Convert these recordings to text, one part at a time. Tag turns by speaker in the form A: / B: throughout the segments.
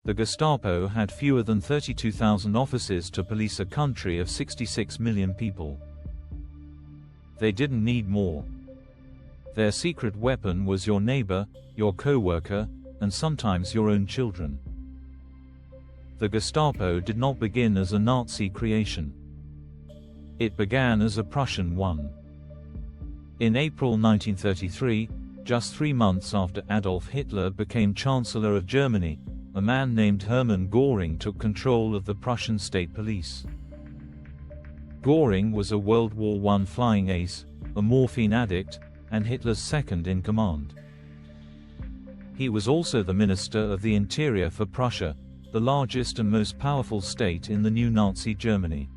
A: The Gestapo had fewer than 32,000 officers to police a country of 66 million people. They didn't need more. Their secret weapon was your neighbor, your coworker, and sometimes your own children. The Gestapo did not begin as a Nazi creation. It began as a Prussian one. In April 1933, just 3 months after Adolf Hitler became Chancellor of Germany, a man named Hermann Göring took control of the Prussian state police. Göring was a World War I flying ace, a morphine addict, and Hitler's second in command. He was also the Minister of the Interior for Prussia, the largest and most powerful state in the new Nazi Germany.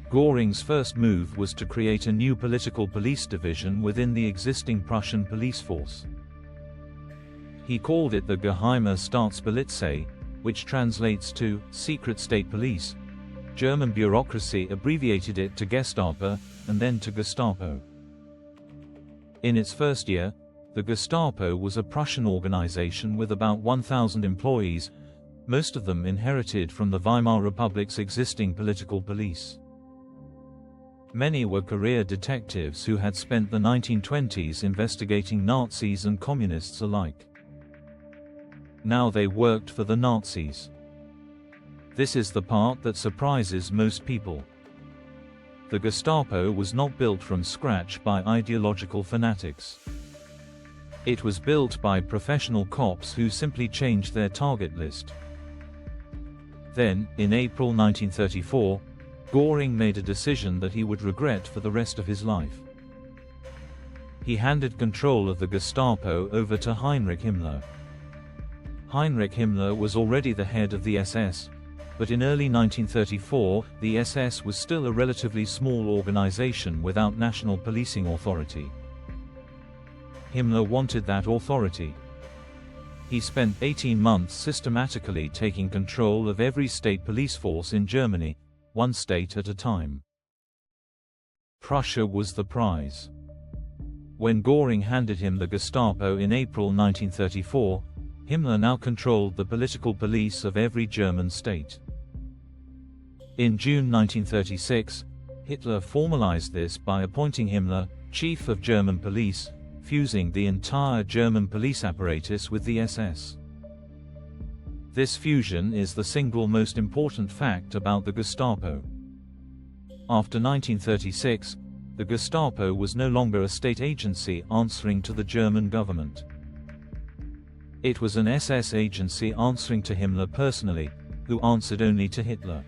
A: Göring's first move was to create a new political police division within the existing Prussian police force. He called it the Geheime Staatspolizei, which translates to secret state police. German bureaucracy abbreviated it to Gestapo, and then to Gestapo. In its first year, the Gestapo was a Prussian organization with about 1,000 employees, most of them inherited from the Weimar Republic's existing political police. Many were career detectives who had spent the 1920s investigating Nazis and communists alike. Now they worked for the Nazis. This is the part that surprises most people. The Gestapo was not built from scratch by ideological fanatics. It was built by professional cops who simply changed their target list. Then, in April 1934, Göring made a decision that he would regret for the rest of his life. He handed control of the Gestapo over to Heinrich Himmler. Heinrich Himmler was already the head of the SS, but in early 1934, the SS was still a relatively small organization without national policing authority. Himmler wanted that authority. He spent 18 months systematically taking control of every state police force in Germany, one state at a time. Prussia was the prize. When Göring handed him the Gestapo in April 1934, Himmler now controlled the political police of every German state. In June 1936, Hitler formalized this by appointing Himmler chief of German police, fusing the entire German police apparatus with the SS. This fusion is the single most important fact about the Gestapo. After 1936, the Gestapo was no longer a state agency answering to the German government. It was an SS agency answering to Himmler personally, who answered only to Hitler.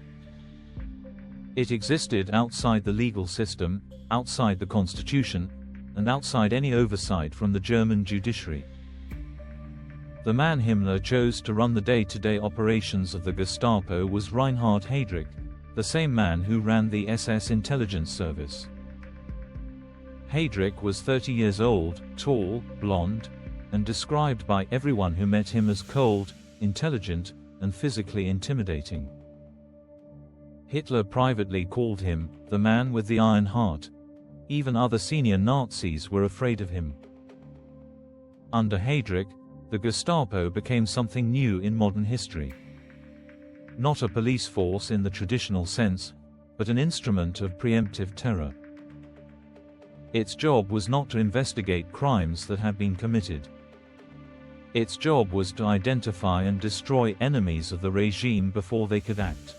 A: It existed outside the legal system, outside the constitution, and outside any oversight from the German judiciary. The man Himmler chose to run the day-to-day operations of the Gestapo was Heinrich Himmler, the same man who ran the SS intelligence service. Heydrich was 30 years old, tall, blonde, and described by everyone who met him as cold, intelligent, and physically intimidating. Hitler privately called him the man with the iron heart. Even other senior Nazis were afraid of him. Under Heydrich, the Gestapo became something new in modern history. Not a police force in the traditional sense, but an instrument of preemptive terror. Its job was not to investigate crimes that had been committed. Its job was to identify and destroy enemies of the regime before they could act.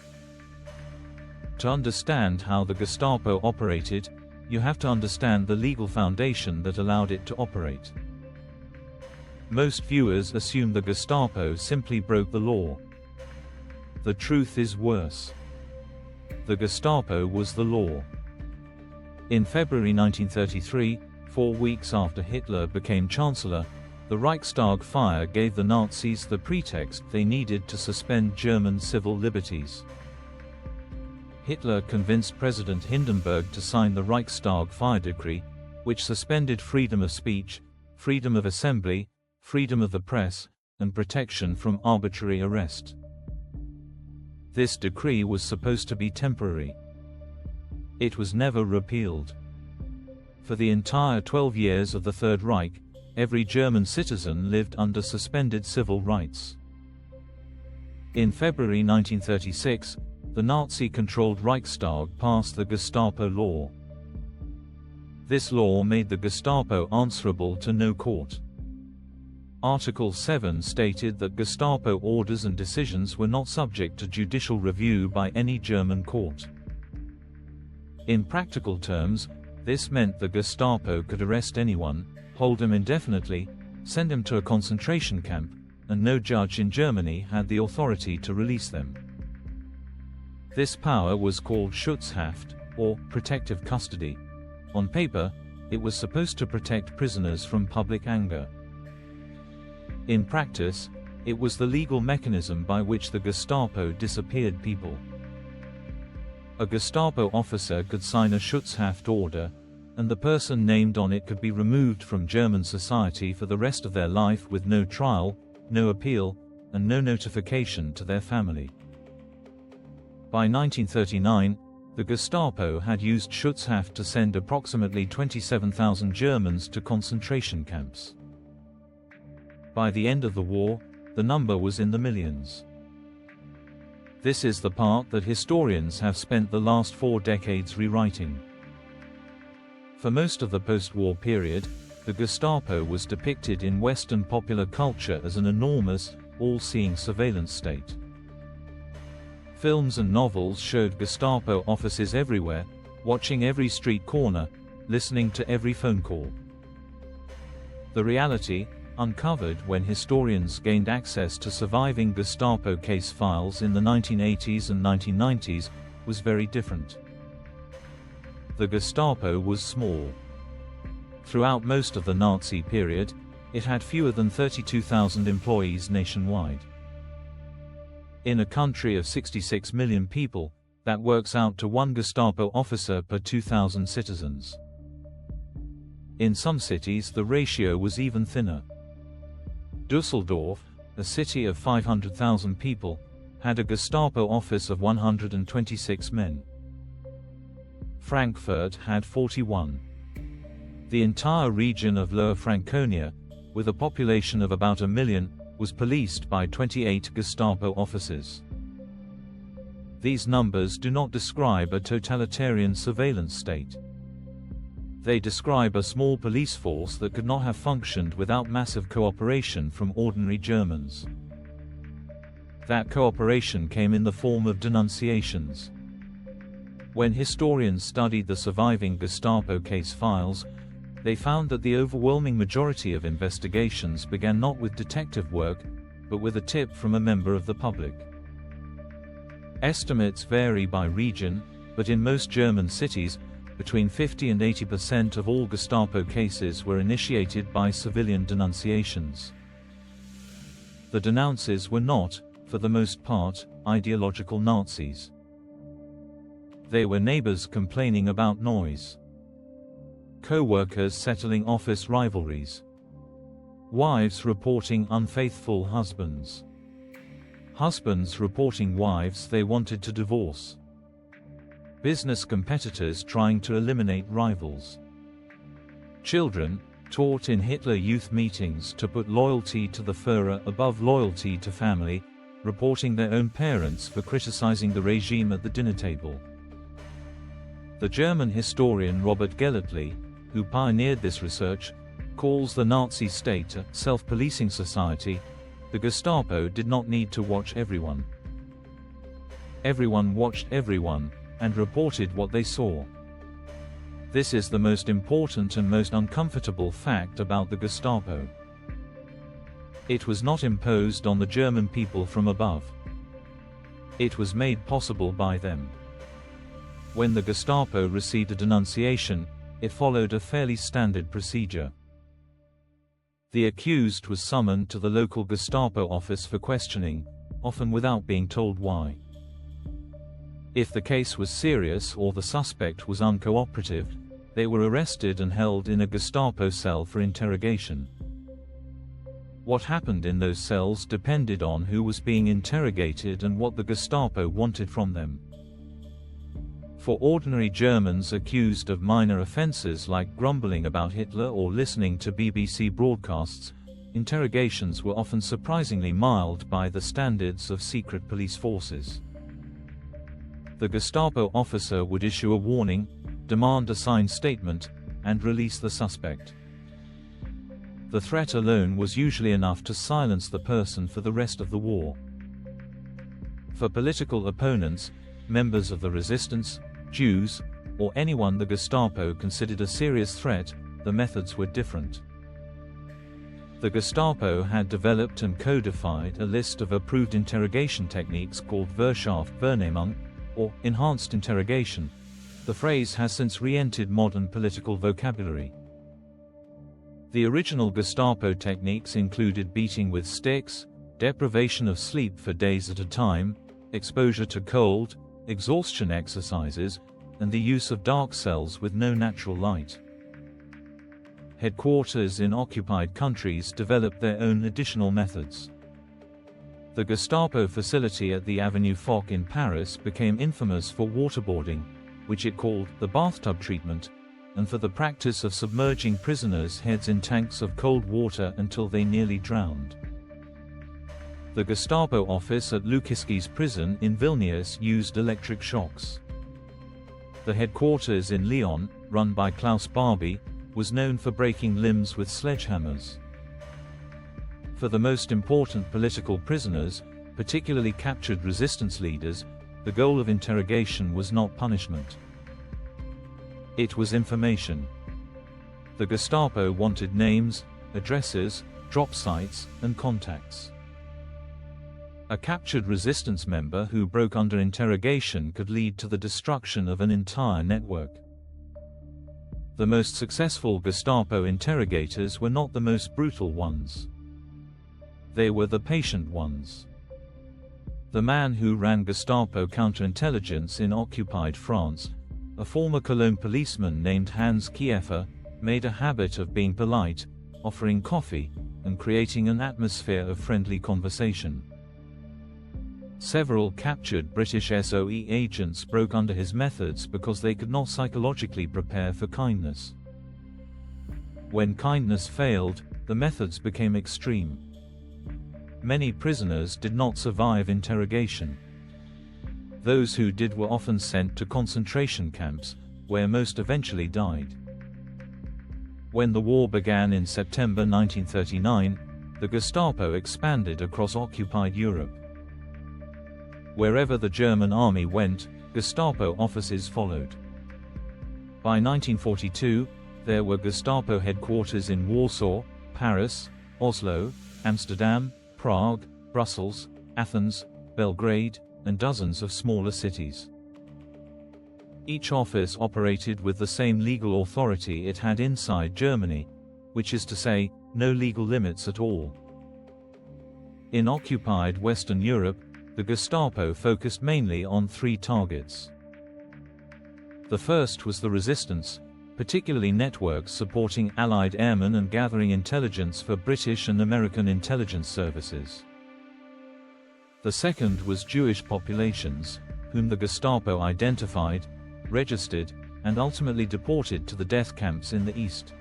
A: To understand how the Gestapo operated, you have to understand the legal foundation that allowed it to operate. Most viewers assume the Gestapo simply broke the law. The truth is worse. The Gestapo was the law. In February 1933, 4 weeks after Hitler became Chancellor, the Reichstag fire gave the Nazis the pretext they needed to suspend German civil liberties. Hitler convinced President Hindenburg to sign the Reichstag fire decree, which suspended freedom of speech, freedom of assembly, freedom of the press, and protection from arbitrary arrest. This decree was supposed to be temporary. It was never repealed. For the entire 12 years of the Third Reich, every German citizen lived under suspended civil rights. In February 1936, the Nazi-controlled Reichstag passed the Gestapo law. This law made the Gestapo answerable to no court. Article 7 stated that Gestapo orders and decisions were not subject to judicial review by any German court. In practical terms, this meant the Gestapo could arrest anyone, hold him indefinitely, send him to a concentration camp, and no judge in Germany had the authority to release them. This power was called Schutzhaft, or protective custody. On paper, it was supposed to protect prisoners from public anger. In practice, it was the legal mechanism by which the Gestapo disappeared people. A Gestapo officer could sign a Schutzhaft order, and the person named on it could be removed from German society for the rest of their life with no trial, no appeal, and no notification to their family. By 1939, the Gestapo had used Schutzhaft to send approximately 27,000 Germans to concentration camps. By the end of the war, the number was in the millions. This is the part that historians have spent the last 4 decades rewriting. For most of the post-war period, the Gestapo was depicted in Western popular culture as an enormous, all-seeing surveillance state. Films and novels showed Gestapo offices everywhere, watching every street corner, listening to every phone call. The reality, uncovered when historians gained access to surviving Gestapo case files in the 1980s and 1990s, was very different. The Gestapo was small. Throughout most of the Nazi period, it had fewer than 32,000 employees nationwide. In a country of 66 million people, that works out to 1 Gestapo officer per 2,000 citizens. In some cities the ratio was even thinner. Düsseldorf, a city of 500,000 people, had a Gestapo office of 126 men. Frankfurt had 41. The entire region of Lower Franconia, with a population of about 1 million, was policed by 28 Gestapo officers. These numbers do not describe a totalitarian surveillance state. They describe a small police force that could not have functioned without massive cooperation from ordinary Germans. That cooperation came in the form of denunciations. When historians studied the surviving Gestapo case files, they found that the overwhelming majority of investigations began not with detective work, but with a tip from a member of the public. Estimates vary by region, but in most German cities, between 50 and 80% of all Gestapo cases were initiated by civilian denunciations. The denounces were not, for the most part, ideological Nazis. They were neighbors complaining about noise. Co-workers settling office rivalries. Wives reporting unfaithful husbands. Husbands reporting wives they wanted to divorce. Business competitors trying to eliminate rivals. Children, taught in Hitler youth meetings to put loyalty to the Führer above loyalty to family, reporting their own parents for criticizing the regime at the dinner table. The German historian Robert Gellertli, who pioneered this research, calls the Nazi state a self-policing society. The Gestapo did not need to watch everyone. Everyone watched everyone, and reported what they saw. This is the most important and most uncomfortable fact about the Gestapo. It was not imposed on the German people from above. It was made possible by them. When the Gestapo received a denunciation, it followed a fairly standard procedure. The accused was summoned to the local Gestapo office for questioning, often without being told why. If the case was serious or the suspect was uncooperative, they were arrested and held in a Gestapo cell for interrogation. What happened in those cells depended on who was being interrogated and what the Gestapo wanted from them. For ordinary Germans accused of minor offenses like grumbling about Hitler or listening to BBC broadcasts, interrogations were often surprisingly mild by the standards of secret police forces. The Gestapo officer would issue a warning, demand a signed statement, and release the suspect. The threat alone was usually enough to silence the person for the rest of the war. For political opponents, members of the resistance, Jews, or anyone the Gestapo considered a serious threat, the methods were different. The Gestapo had developed and codified a list of approved interrogation techniques called Verschärft-Vernehmung, or enhanced interrogation. The phrase has since re-entered modern political vocabulary. The original Gestapo techniques included beating with sticks, deprivation of sleep for days at a time, exposure to cold, exhaustion exercises, and the use of dark cells with no natural light. Headquarters in occupied countries developed their own additional methods. The Gestapo facility at the Avenue Foch in Paris became infamous for waterboarding, which it called the bathtub treatment, and for the practice of submerging prisoners' heads in tanks of cold water until they nearly drowned. The Gestapo office at Lukiškės prison in Vilnius used electric shocks. The headquarters in Lyon, run by Klaus Barbie, was known for breaking limbs with sledgehammers. For the most important political prisoners, particularly captured resistance leaders, the goal of interrogation was not punishment. It was information. The Gestapo wanted names, addresses, drop sites, and contacts. A captured resistance member who broke under interrogation could lead to the destruction of an entire network. The most successful Gestapo interrogators were not the most brutal ones. They were the patient ones. The man who ran Gestapo counterintelligence in occupied France, a former Cologne policeman named Hans Kieffer, made a habit of being polite, offering coffee, and creating an atmosphere of friendly conversation. Several captured British SOE agents broke under his methods because they could not psychologically prepare for kindness. When kindness failed, the methods became extreme. Many prisoners did not survive interrogation. Those who did were often sent to concentration camps, where most eventually died. When the war began in September 1939, the Gestapo expanded across occupied Europe. Wherever the German army went, Gestapo offices followed. By 1942, there were Gestapo headquarters in Warsaw, Paris, Oslo, Amsterdam, Prague, Brussels, Athens, Belgrade, and dozens of smaller cities. Each office operated with the same legal authority it had inside Germany, which is to say, no legal limits at all. In occupied Western Europe, the Gestapo focused mainly on three targets. The first was the resistance, particularly networks supporting Allied airmen and gathering intelligence for British and American intelligence services. The second was Jewish populations, whom the Gestapo identified, registered, and ultimately deported to the death camps in the East.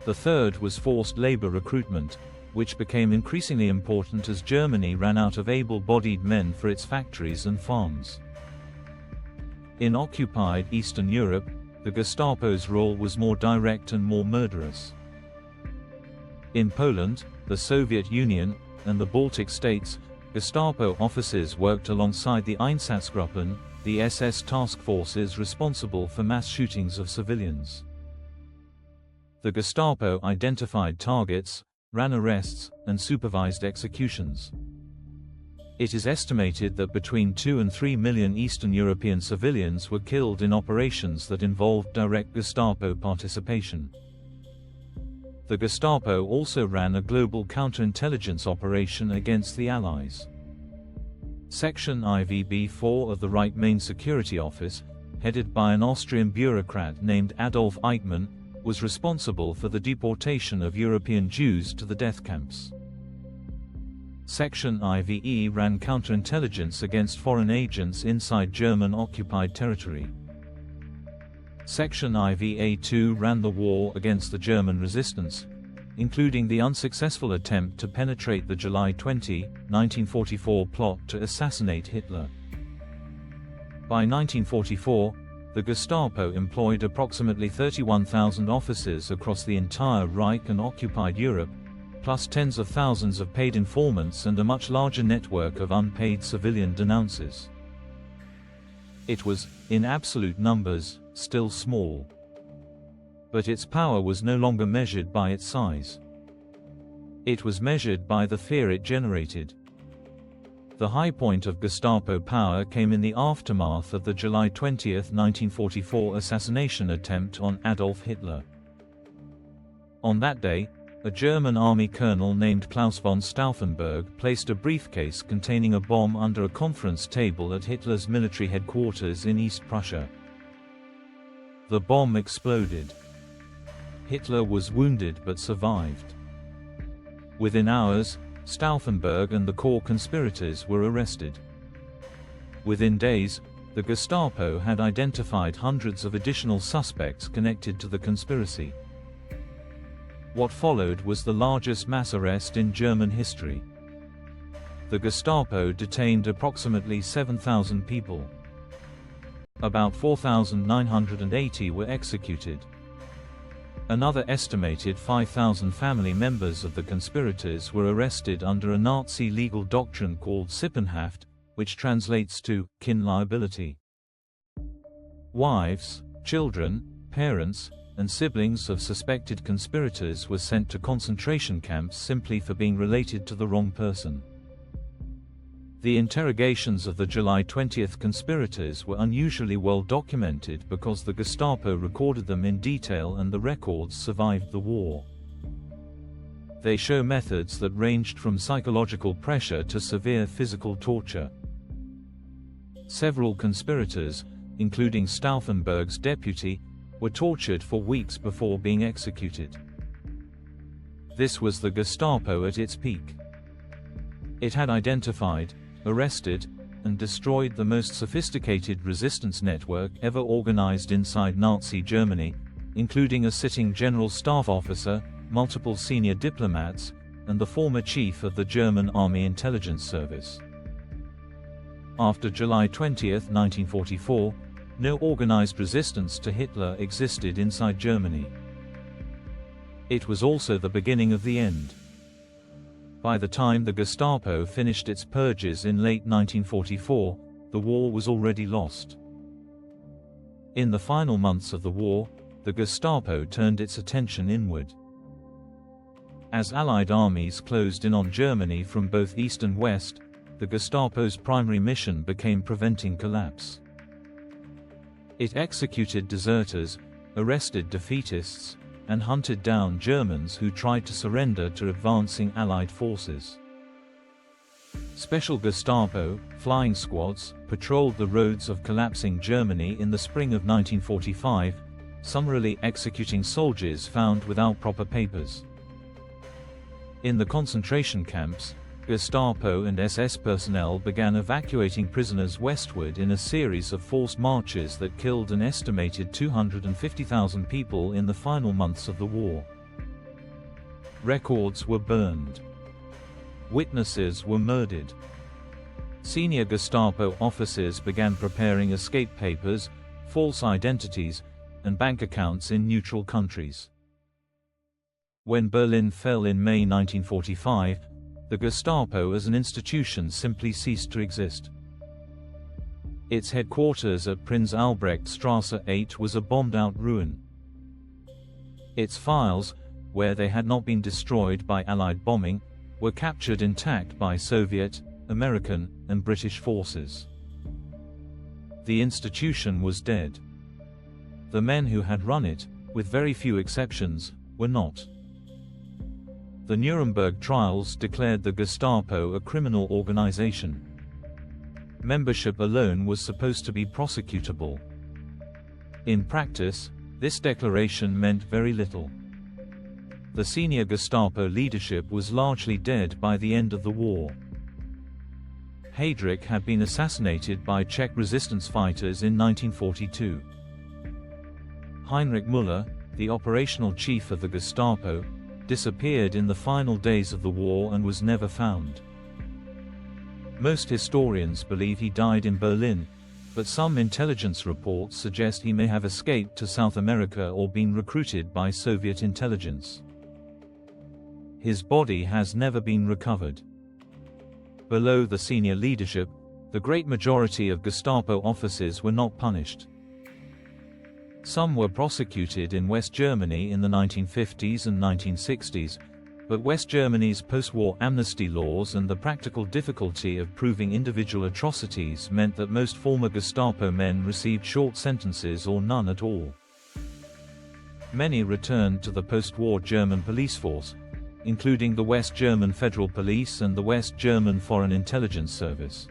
A: The third was forced labor recruitment, which became increasingly important as Germany ran out of able-bodied men for its factories and farms. In occupied Eastern Europe, the Gestapo's role was more direct and more murderous. In Poland, the Soviet Union, and the Baltic states, Gestapo officers worked alongside the Einsatzgruppen, the SS task forces responsible for mass shootings of civilians. The Gestapo identified targets, ran arrests, and supervised executions. It is estimated that between 2 and 3 million Eastern European civilians were killed in operations that involved direct Gestapo participation. The Gestapo also ran a global counterintelligence operation against the Allies. Section IVB-4 of the Reich Main Security Office, headed by an Austrian bureaucrat named Adolf Eichmann, was responsible for the deportation of European Jews to the death camps. Section IVE ran counterintelligence against foreign agents inside German-occupied territory. Section IVA-2 ran the war against the German resistance, including the unsuccessful attempt to penetrate the July 20, 1944 plot to assassinate Hitler. By 1944, the Gestapo employed approximately 31,000 officers across the entire Reich and occupied Europe, plus tens of thousands of paid informants and a much larger network of unpaid civilian denouncers. It was, in absolute numbers, still small. But its power was no longer measured by its size. It was measured by the fear it generated. The high point of Gestapo power came in the aftermath of the July 20, 1944 assassination attempt on Adolf Hitler. On that day, a German army colonel named Klaus von Stauffenberg placed a briefcase containing a bomb under a conference table at Hitler's military headquarters in East Prussia. The bomb exploded. Hitler was wounded but survived. Within hours, Stauffenberg and the core conspirators were arrested. Within days, the Gestapo had identified hundreds of additional suspects connected to the conspiracy. What followed was the largest mass arrest in German history. The Gestapo detained approximately 7,000 people. About 4,980 were executed. Another estimated 5,000 family members of the conspirators were arrested under a Nazi legal doctrine called Sippenhaft, which translates to kin liability. Wives, children, parents, and siblings of suspected conspirators were sent to concentration camps simply for being related to the wrong person. The interrogations of the July 20th conspirators were unusually well documented because the Gestapo recorded them in detail and the records survived the war. They show methods that ranged from psychological pressure to severe physical torture. Several conspirators, including Stauffenberg's deputy, were tortured for weeks before being executed. This was the Gestapo at its peak. It had identified, arrested, and destroyed the most sophisticated resistance network ever organized inside Nazi Germany, including a sitting general staff officer, multiple senior diplomats, and the former chief of the German Army Intelligence Service. After July 20, 1944, no organized resistance to Hitler existed inside Germany. It was also the beginning of the end. By the time the Gestapo finished its purges in late 1944, the war was already lost. In the final months of the war, the Gestapo turned its attention inward. As Allied armies closed in on Germany from both east and west, the Gestapo's primary mission became preventing collapse. It executed deserters, arrested defeatists, and hunted down Germans who tried to surrender to advancing Allied forces. Special Gestapo flying squads patrolled the roads of collapsing Germany in the spring of 1945, summarily executing soldiers found without proper papers. In the concentration camps, Gestapo and SS personnel began evacuating prisoners westward in a series of forced marches that killed an estimated 250,000 people in the final months of the war. Records were burned. Witnesses were murdered. Senior Gestapo officers began preparing escape papers, false identities, and bank accounts in neutral countries. When Berlin fell in May 1945, the Gestapo as an institution simply ceased to exist. Its headquarters at Prinz Albrecht Strasse 8 was a bombed-out ruin. Its files, where they had not been destroyed by Allied bombing, were captured intact by Soviet, American, and British forces. The institution was dead. The men who had run it, with very few exceptions, were not. The Nuremberg trials declared the Gestapo a criminal organization. Membership alone was supposed to be prosecutable. In practice, this declaration meant very little. The senior Gestapo leadership was largely dead by the end of the war. Heydrich had been assassinated by Czech resistance fighters in 1942. Heinrich Himmler, the operational chief of the Gestapo, disappeared in the final days of the war and was never found. Most historians believe he died in Berlin, but some intelligence reports suggest he may have escaped to South America or been recruited by Soviet intelligence. His body has never been recovered. Below the senior leadership, the great majority of Gestapo officers were not punished. Some were prosecuted in West Germany in the 1950s and 1960s, but West Germany's post-war amnesty laws and the practical difficulty of proving individual atrocities meant that most former Gestapo men received short sentences or none at all. Many returned to the post-war German police force, including the West German Federal Police and the West German Foreign Intelligence Service.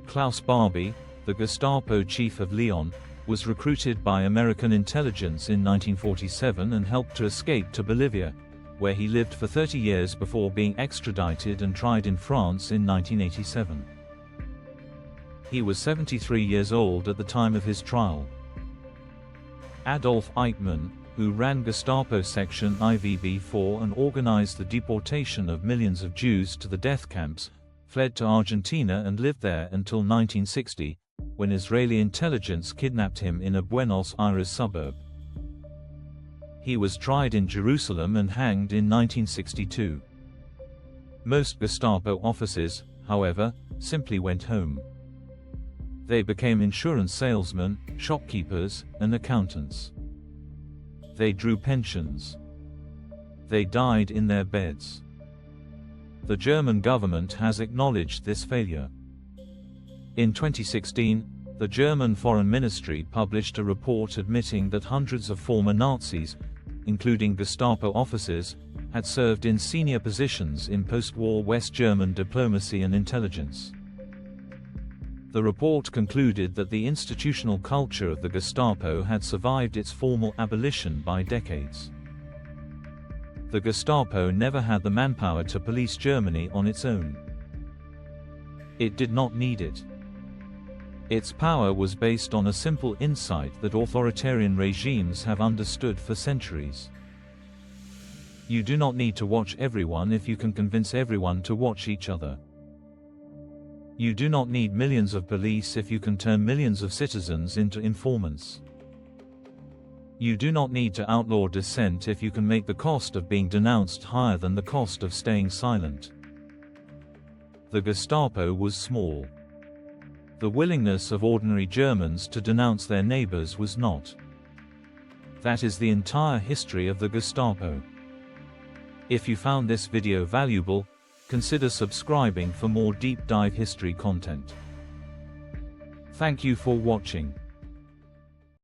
A: Klaus Barbie, the Gestapo chief of Lyon, was recruited by American intelligence in 1947 and helped to escape to Bolivia, where he lived for 30 years before being extradited and tried in France in 1987. He was 73 years old at the time of his trial. Adolf Eichmann, who ran Gestapo section IVB-4 and organized the deportation of millions of Jews to the death camps, fled to Argentina and lived there until 1960, when Israeli intelligence kidnapped him in a Buenos Aires suburb. He was tried in Jerusalem and hanged in 1962. Most Gestapo officers, however, simply went home. They became insurance salesmen, shopkeepers, and accountants. They drew pensions. They died in their beds. The German government has acknowledged this failure. In 2016, the German Foreign Ministry published a report admitting that hundreds of former Nazis, including Gestapo officers, had served in senior positions in post-war West German diplomacy and intelligence. The report concluded that the institutional culture of the Gestapo had survived its formal abolition by decades. The Gestapo never had the manpower to police Germany on its own. It did not need it. Its power was based on a simple insight that authoritarian regimes have understood for centuries. You do not need to watch everyone if you can convince everyone to watch each other. You do not need millions of police if you can turn millions of citizens into informants. You do not need to outlaw dissent if you can make the cost of being denounced higher than the cost of staying silent. The Gestapo was small. The willingness of ordinary Germans to denounce their neighbors was not. That is the entire history of the Gestapo. If you found this video valuable, consider subscribing for more deep dive history content. Thank you for watching.